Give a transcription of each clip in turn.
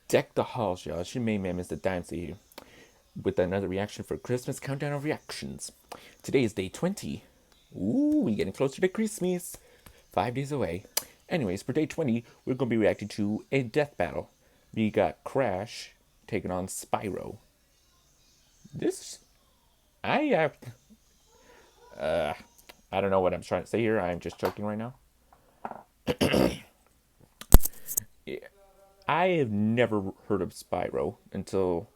Deck the halls, y'all. It's your main man, Mr. Dynasty here, with another reaction for Christmas countdown of reactions. Today is day 20. Ooh, we getting closer to Christmas. 5 days away. Anyways, for day 20, we're going to be reacting to a death battle. We got Crash taking on Spyro. I don't know what I'm trying to say here. I'm just joking right now. I have never heard of Spyro until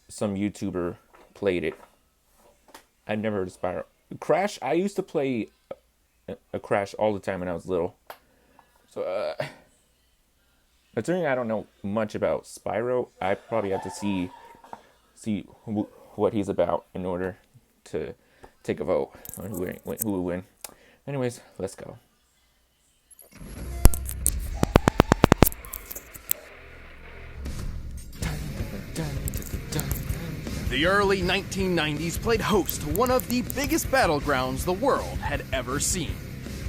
some YouTuber played it. I've never heard of Spyro. Crash, I used to play a Crash all the time when I was little. So, considering I don't know much about Spyro, I probably have to see what he's about in order to take a vote on who will win. Anyways, let's go. The early 1990s played host to one of the biggest battlegrounds the world had ever seen,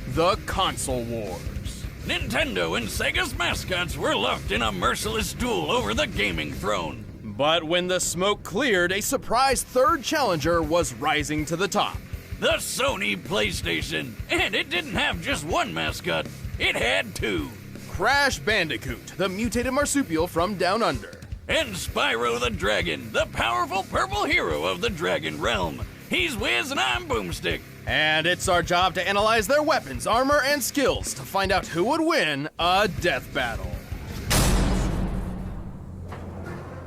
the console wars. Nintendo and Sega's mascots were locked in a merciless duel over the gaming throne. But when the smoke cleared, a surprise third challenger was rising to the top. The Sony PlayStation. And it didn't have just one mascot, it had two. Crash Bandicoot, the mutated marsupial from Down Under. And Spyro the Dragon, the powerful purple hero of the Dragon Realm. He's Wiz and I'm Boomstick. And it's our job to analyze their weapons, armor, and skills to find out who would win a death battle.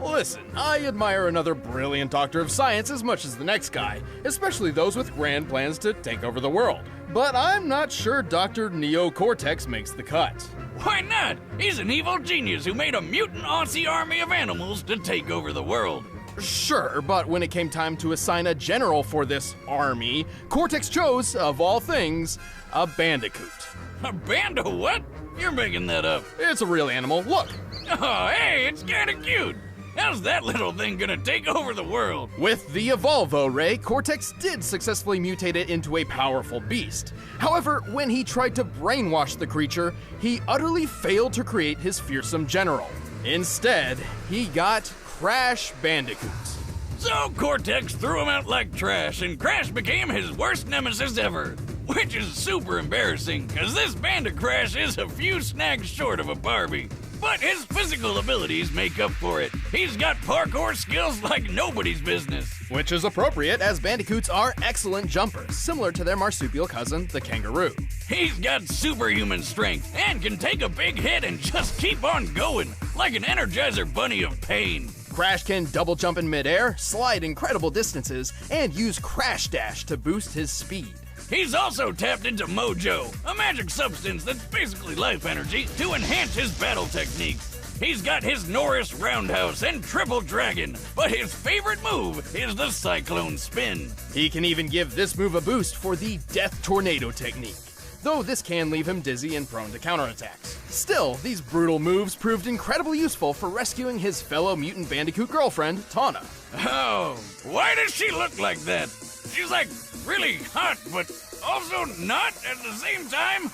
Listen, I admire another brilliant doctor of science as much as the next guy, especially those with grand plans to take over the world. But I'm not sure Dr. Neo Cortex makes the cut. Why not? He's an evil genius who made a mutant Aussie army of animals to take over the world. Sure, but when it came time to assign a general for this army, Cortex chose, of all things, a bandicoot. A band of what? You're making that up. It's a real animal, look. Oh, hey, it's kinda cute. How's that little thing gonna take over the world? With the Evolvo Ray, Cortex did successfully mutate it into a powerful beast. However, when he tried to brainwash the creature, he utterly failed to create his fearsome general. Instead, he got Crash Bandicoot. So Cortex threw him out like trash, and Crash became his worst nemesis ever. Which is super embarrassing, cause this Band Crash is a few snags short of a Barbie. But his physical abilities make up for it. He's got parkour skills like nobody's business. Which is appropriate, as bandicoots are excellent jumpers, similar to their marsupial cousin, the kangaroo. He's got superhuman strength and can take a big hit and just keep on going, like an Energizer Bunny of pain. Crash can double jump in midair, slide incredible distances, and use Crash Dash to boost his speed. He's also tapped into Mojo, a magic substance that's basically life energy, to enhance his battle techniques. He's got his Norris Roundhouse and Triple Dragon, but his favorite move is the Cyclone Spin. He can even give this move a boost for the Death Tornado technique, though this can leave him dizzy and prone to counterattacks. Still, these brutal moves proved incredibly useful for rescuing his fellow mutant bandicoot girlfriend, Tana. Oh, why does she look like that? She's like really hot, but also not at the same time?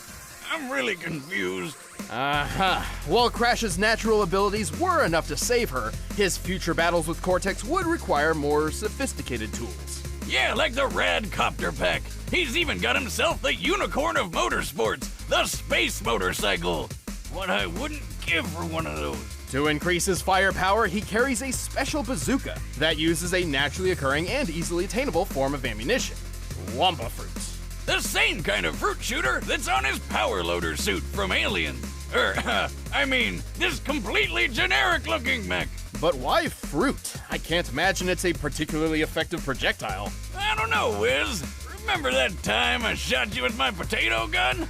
I'm really confused. While Crash's natural abilities were enough to save her, his future battles with Cortex would require more sophisticated tools. Yeah, like the Rad Copter Pack. He's even got himself the unicorn of motorsports, the Space Motorcycle. What I wouldn't give for one of those. To increase his firepower, he carries a special bazooka that uses a naturally occurring and easily attainable form of ammunition, Wampa fruit. The same kind of fruit shooter that's on his power loader suit from Alien. This completely generic-looking mech. But why fruit? I can't imagine it's a particularly effective projectile. I don't know, Wiz. Remember that time I shot you with my potato gun?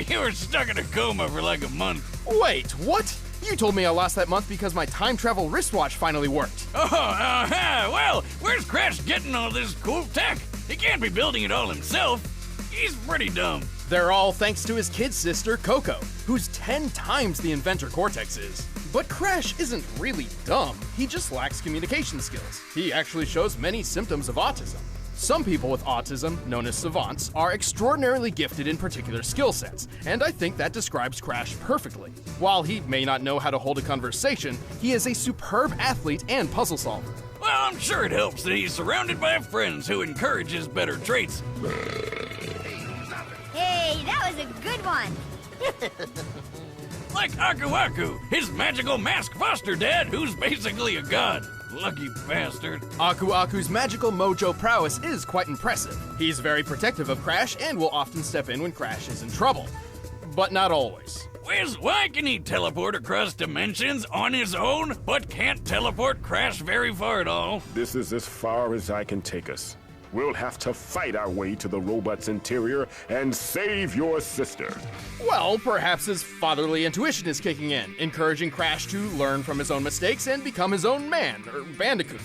You were stuck in a coma for like a month. Wait, what? You told me I lost that month because my time travel wristwatch finally worked. Well, where's Crash getting all this cool tech? He can't be building it all himself. He's pretty dumb. They're all thanks to his kid sister, Coco, who's 10 times the inventor Cortex is. But Crash isn't really dumb, he just lacks communication skills. He actually shows many symptoms of autism. Some people with autism, known as savants, are extraordinarily gifted in particular skill sets, and I think that describes Crash perfectly. While he may not know how to hold a conversation, he is a superb athlete and puzzle solver. Well, I'm sure it helps that he's surrounded by friends who encourage his better traits. Hey, that was a good one. Like Aku Aku, his magical mask foster dad, who's basically a god. Lucky bastard. Aku Aku's magical mojo prowess is quite impressive. He's very protective of Crash and will often step in when Crash is in trouble. But not always. Wiz, why can he teleport across dimensions on his own, but can't teleport Crash very far at all? This is as far as I can take us. We'll have to fight our way to the robot's interior and save your sister. Well, perhaps his fatherly intuition is kicking in, encouraging Crash to learn from his own mistakes and become his own man, or Bandicoot.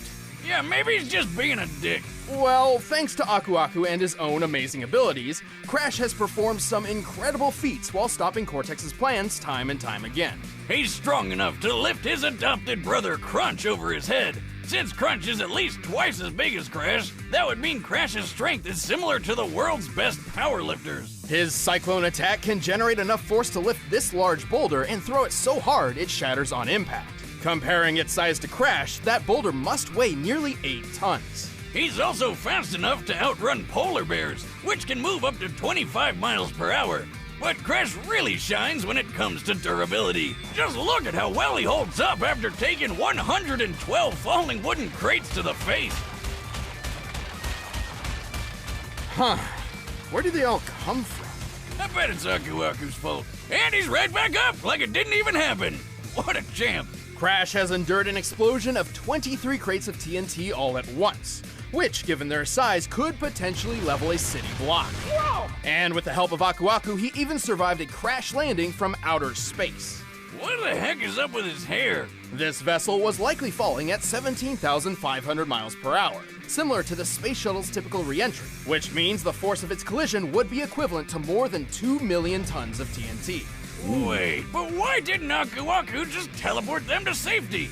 Yeah, maybe he's just being a dick. Well, thanks to Aku Aku and his own amazing abilities, Crash has performed some incredible feats while stopping Cortex's plans time and time again. He's strong enough to lift his adopted brother Crunch over his head. Since Crunch is at least twice as big as Crash, that would mean Crash's strength is similar to the world's best powerlifters. His cyclone attack can generate enough force to lift this large boulder and throw it so hard it shatters on impact. Comparing its size to Crash, that boulder must weigh nearly 8 tons. He's also fast enough to outrun polar bears, which can move up to 25 miles per hour. But Crash really shines when it comes to durability. Just look at how well he holds up after taking 112 falling wooden crates to the face. Huh. Where did they all come from? I bet it's Aku Aku's fault. And he's right back up like it didn't even happen. What a champ. Crash has endured an explosion of 23 crates of TNT all at once, which, given their size, could potentially level a city block. Whoa! And with the help of Aku Aku, he even survived a crash landing from outer space. What the heck is up with his hair? This vessel was likely falling at 17,500 miles per hour, similar to the space shuttle's typical re-entry, which means the force of its collision would be equivalent to more than 2 million tons of TNT. Wait, but why didn't Aku Aku just teleport them to safety?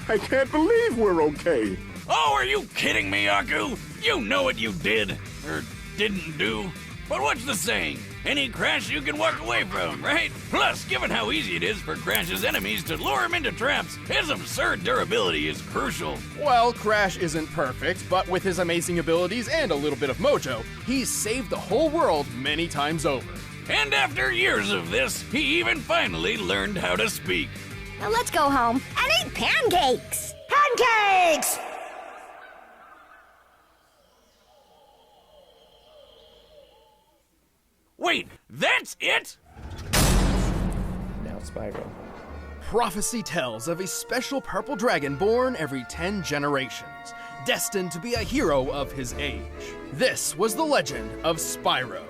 I can't believe we're okay. Oh, are you kidding me, Aku? You know what you did, or didn't do. But what's the saying? Any Crash you can walk away from, right? Plus, given how easy it is for Crash's enemies to lure him into traps, his absurd durability is crucial. Well, Crash isn't perfect, but with his amazing abilities and a little bit of mojo, he's saved the whole world many times over. And after years of this, he even finally learned how to speak. Now let's go home and eat pancakes. Pancakes! Wait, that's it? Now Spyro. Prophecy tells of a special purple dragon born every 10 generations, destined to be a hero of his age. This was the legend of Spyro.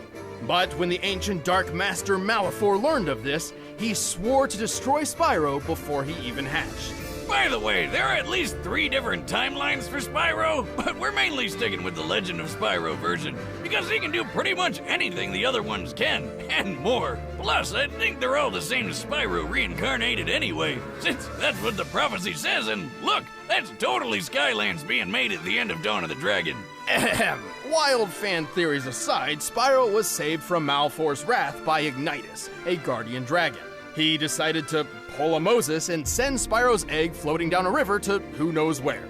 But when the ancient Dark Master Malefor learned of this, he swore to destroy Spyro before he even hatched. By the way, there are at least 3 different timelines for Spyro, but we're mainly sticking with the Legend of Spyro version, because he can do pretty much anything the other ones can, and more. Plus, I think they're all the same Spyro reincarnated anyway, since that's what the prophecy says, and look, that's totally Skylands being made at the end of Dawn of the Dragon. Ahem. Wild fan theories aside, Spyro was saved from Malefor's wrath by Ignitus, a guardian dragon. He decided to pull a Moses and send Spyro's egg floating down a river to who knows where.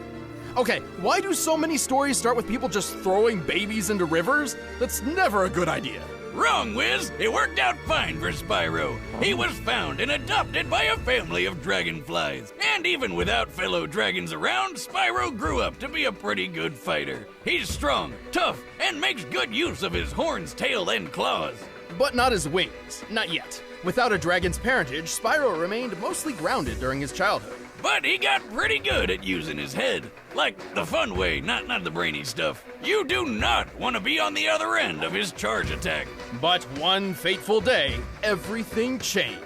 Okay, why do so many stories start with people just throwing babies into rivers? That's never a good idea. Wrong, Wiz. It worked out fine for Spyro. He was found and adopted by a family of dragonflies. And even without fellow dragons around, Spyro grew up to be a pretty good fighter. He's strong, tough, and makes good use of his horns, tail, and claws. But not his wings. Not yet. Without a dragon's parentage, Spyro remained mostly grounded during his childhood. But he got pretty good at using his head. Like the fun way, not the brainy stuff. You do not want to be on the other end of his charge attack. But one fateful day, everything changed.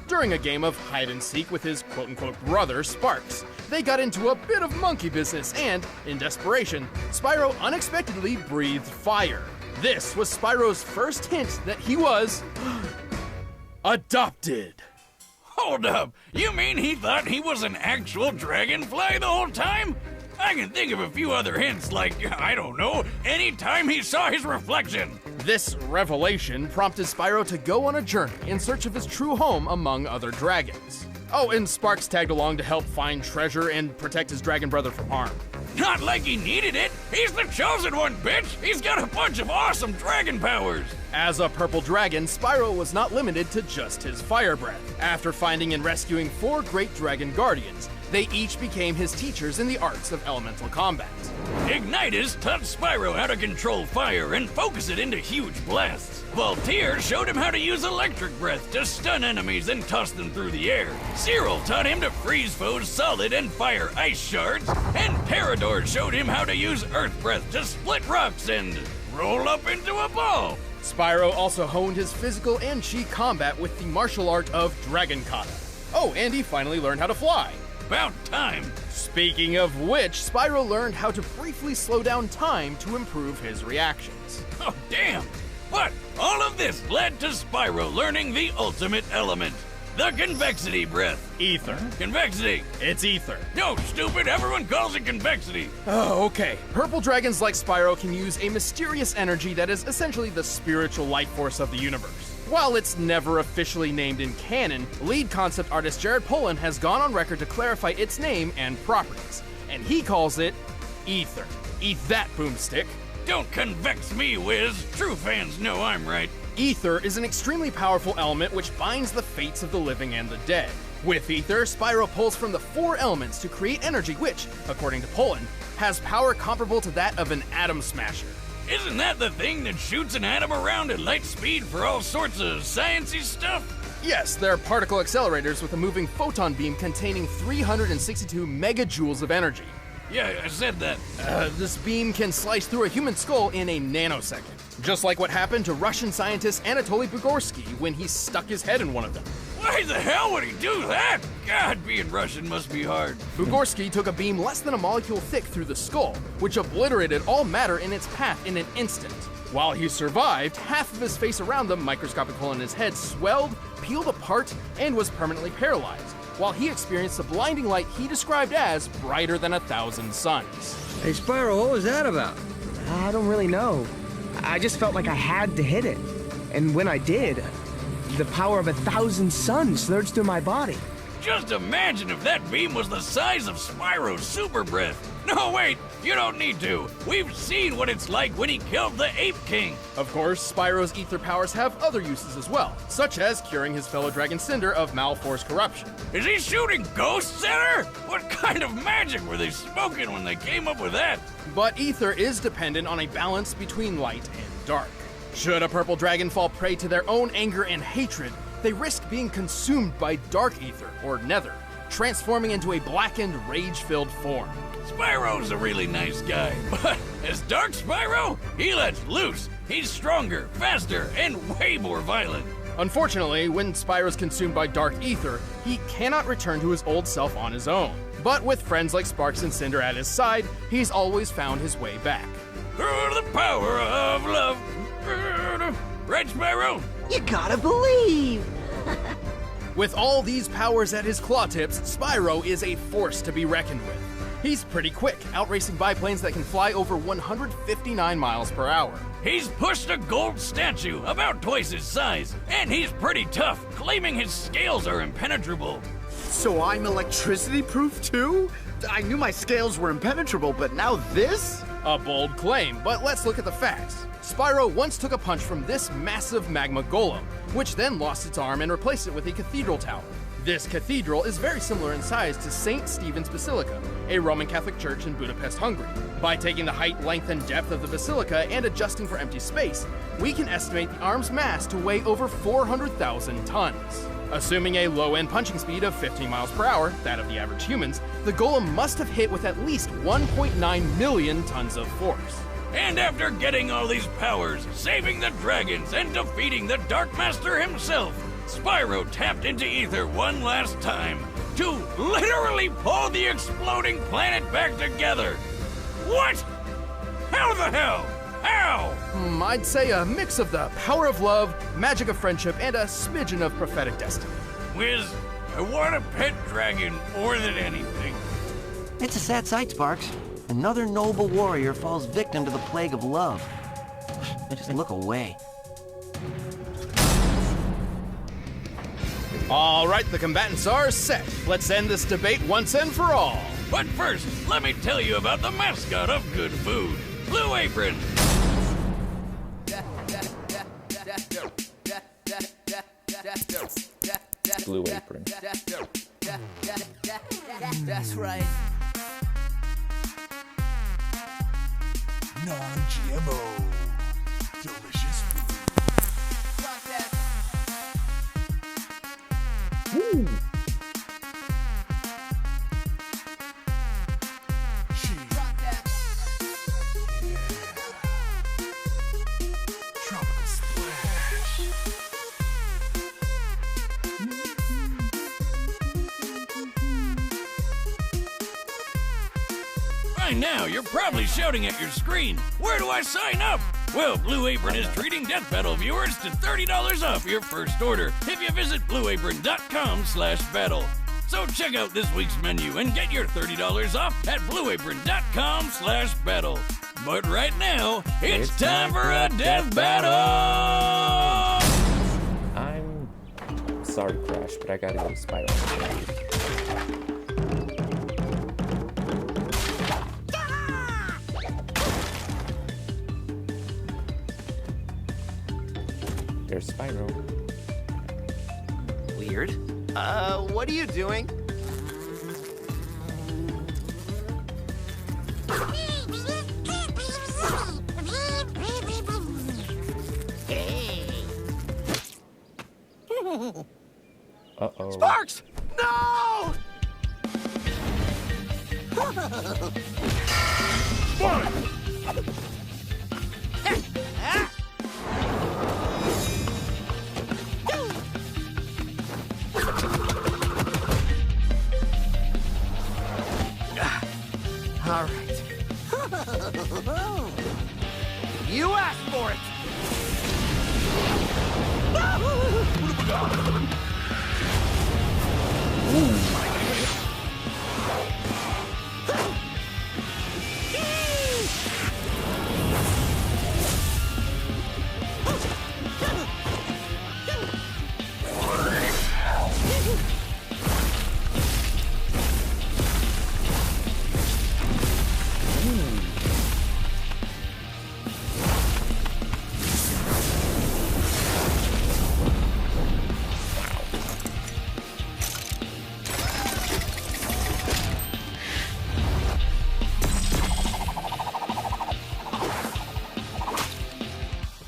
During a game of hide-and-seek with his quote-unquote brother, Sparks, they got into a bit of monkey business and, in desperation, Spyro unexpectedly breathed fire. This was Spyro's first hint that he was adopted. Hold up, you mean he thought he was an actual dragonfly the whole time? I can think of a few other hints, like, I don't know, anytime he saw his reflection. This revelation prompted Spyro to go on a journey in search of his true home among other dragons. Oh, and Sparks tagged along to help find treasure and protect his dragon brother from harm. Not like he needed it. He's the chosen one, bitch. He's got a bunch of awesome dragon powers. As a purple dragon, Spyro was not limited to just his fire breath. After finding and rescuing 4 great dragon guardians, they each became his teachers in the arts of elemental combat. Ignitus taught Spyro how to control fire and focus it into huge blasts. Voltaire showed him how to use electric breath to stun enemies and toss them through the air. Cyril taught him to freeze foes solid and fire ice shards. And Parador showed him how to use earth breath to split rocks and roll up into a ball. Spyro also honed his physical and chi combat with the martial art of Dragon Kata. Oh, and he finally learned how to fly. About time. Speaking of which, Spyro learned how to briefly slow down time to improve his reactions. Oh, damn. But all of this led to Spyro learning the ultimate element. The convexity breath. Ether. Convexity. It's ether. No, stupid, everyone calls it convexity. Oh, okay. Purple dragons like Spyro can use a mysterious energy that is essentially the spiritual life force of the universe. While it's never officially named in canon, lead concept artist Jared Polin has gone on record to clarify its name and properties, and he calls it Ether. Eat that, boomstick. Don't convex me, Wiz. True fans know I'm right. Ether is an extremely powerful element which binds the fates of the living and the dead. With Ether, Spyro pulls from the 4 elements to create energy which, according to Polin, has power comparable to that of an atom smasher. Isn't that the thing that shoots an atom around at light speed for all sorts of sciencey stuff? Yes, they're particle accelerators with a moving photon beam containing 362 megajoules of energy. Yeah, I said that. This beam can slice through a human skull in a nanosecond. Just like what happened to Russian scientist Anatoly Bugorsky when he stuck his head in one of them. Why the hell would he do that? God, being Russian must be hard. Bugorsky took a beam less than a molecule thick through the skull, which obliterated all matter in its path in an instant. While he survived, half of his face around the microscopic hole in his head swelled, peeled apart, and was permanently paralyzed, while he experienced a blinding light he described as brighter than 1,000 suns. Hey, Spyro, what was that about? I don't really know. I just felt like I had to hit it. And when I did, the power of 1,000 suns surged through my body. Just imagine if that beam was the size of Spyro's super breath. No, wait, you don't need to. We've seen what it's like when he killed the Ape King. Of course, Spyro's ether powers have other uses as well, such as curing his fellow dragon Cinder of Malfor's corruption. Is he shooting ghosts at her? What kind of magic were they smoking when they came up with that? But ether is dependent on a balance between light and dark. Should a purple dragon fall prey to their own anger and hatred, they risk being consumed by dark ether, or nether, transforming into a blackened, rage-filled form. Spyro's a really nice guy, but as Dark Spyro, he lets loose. He's stronger, faster, and way more violent. Unfortunately, when Spyro's consumed by dark ether, he cannot return to his old self on his own. But with friends like Sparks and Cinder at his side, he's always found his way back. Through the power of love. Right, Spyro? You gotta believe. With all these powers at his claw tips, Spyro is a force to be reckoned with. He's pretty quick, outracing biplanes that can fly over 159 miles per hour. He's pushed a gold statue about twice his size, and he's pretty tough, claiming his scales are impenetrable. So I'm electricity-proof too? I knew my scales were impenetrable, but now this? A bold claim, but let's look at the facts. Spyro once took a punch from this massive magma golem, which then lost its arm and replaced it with a cathedral tower. This cathedral is very similar in size to St. Stephen's Basilica, a Roman Catholic church in Budapest, Hungary. By taking the height, length, and depth of the basilica and adjusting for empty space, we can estimate the arm's mass to weigh over 400,000 tons. Assuming a low-end punching speed of 15 miles per hour, that of the average humans, the golem must have hit with at least 1.9 million tons of force. And after getting all these powers, saving the dragons, and defeating the Dark Master himself, Spyro tapped into ether one last time to literally pull the exploding planet back together. What? How the hell? How? I'd say a mix of the power of love, magic of friendship, and a smidgen of prophetic destiny. Wiz, I want a pet dragon more than anything. It's a sad sight, Sparks. Another noble warrior falls victim to the plague of love. I just look away. All right, the combatants are set. Let's end this debate once and for all. But first, let me tell you about the mascot of good food, Blue Apron. Blue Apron. That's right. Non-GMO. Delicious food. Woo! Tropical splash. By now, you're probably shouting at your screen, where do I sign up? Well, Blue Apron is treating Death Battle viewers to $30 off your first order if you visit blueapron.com/battle. So check out this week's menu and get your $30 off at blueapron.com/battle. But right now, it's time for a Death Battle! I'm sorry, Crash, but I gotta go to Spyro. There's Spyro. Weird. What are you doing? Uh-oh. Sparks! No! All right. You asked for it.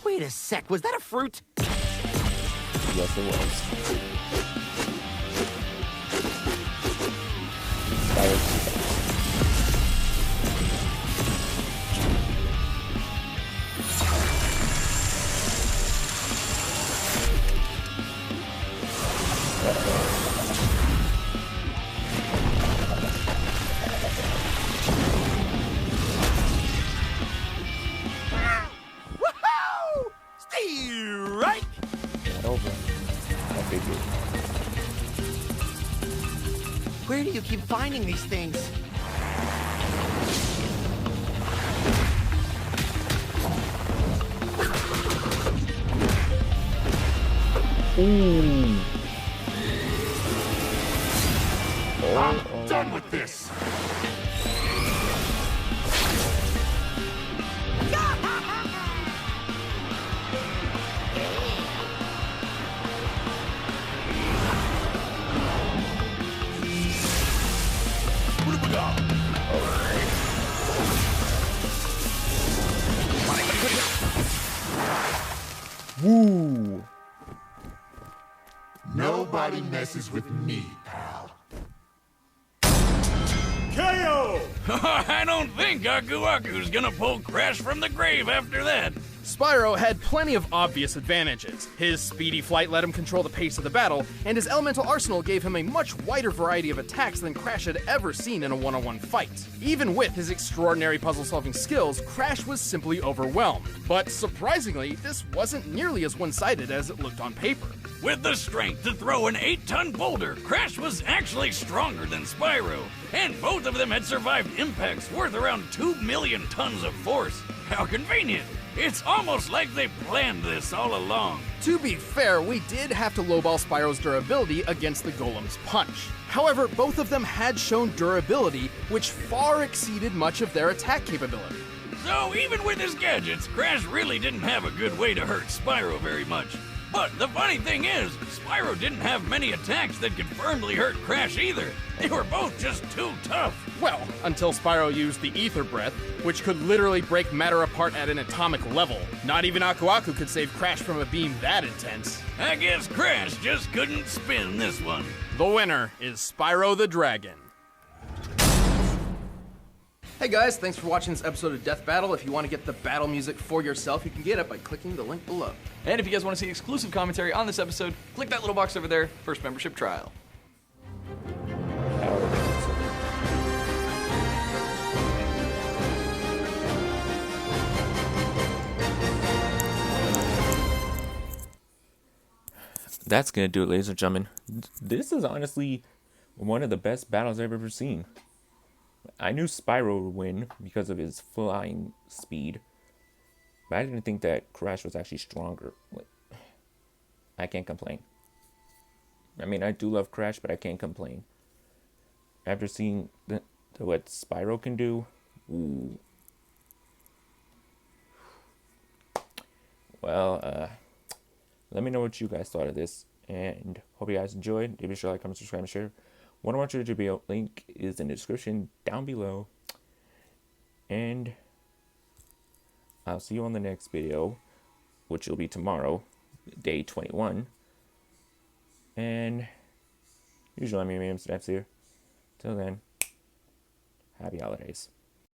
Wait a sec, was that a fruit? Yes, it was. Spyro. Woohoo! Strike! Over. I figured. Where do you keep finding these things? Ooh. I'm done with this. What have we got? Woo. Nobody messes with me, pal. KO! I don't think Aku Aku's gonna pull Crash from the grave after that. Spyro had plenty of obvious advantages. His speedy flight let him control the pace of the battle, and his elemental arsenal gave him a much wider variety of attacks than Crash had ever seen in a one-on-one fight. Even with his extraordinary puzzle-solving skills, Crash was simply overwhelmed. But surprisingly, this wasn't nearly as one-sided as it looked on paper. With the strength to throw an 8-ton boulder, Crash was actually stronger than Spyro, and both of them had survived impacts worth around 2 million tons of force. How convenient! It's almost like they planned this all along. To be fair, we did have to lowball Spyro's durability against the Golem's punch. However, both of them had shown durability, which far exceeded much of their attack capability. So even with his gadgets, Crash really didn't have a good way to hurt Spyro very much. But the funny thing is, Spyro didn't have many attacks that could firmly hurt Crash either. They were both just too tough. Well, until Spyro used the Ether Breath, which could literally break matter apart at an atomic level. Not even Aku Aku could save Crash from a beam that intense. I guess Crash just couldn't spin this one. The winner is Spyro the Dragon. Hey guys, thanks for watching this episode of Death Battle. If you want to get the battle music for yourself, you can get it by clicking the link below. And if you guys want to see exclusive commentary on this episode, click that little box over there, first membership trial. That's gonna do it, ladies and gentlemen. This is honestly one of the best battles I've ever seen. I knew Spyro would win because of his flying speed, but I didn't think that Crash was actually stronger. I can't complain. I mean, I do love Crash, but I can't complain. After seeing what Spyro can do, ooh. Well, let me know what you guys thought of this, and hope you guys enjoyed. Be sure to like, comment, subscribe, and share. What I want you to do, link is in the description down below. And I'll see you on the next video, which will be tomorrow, day 21. And usually I'm your Snaps here. Till then, happy holidays.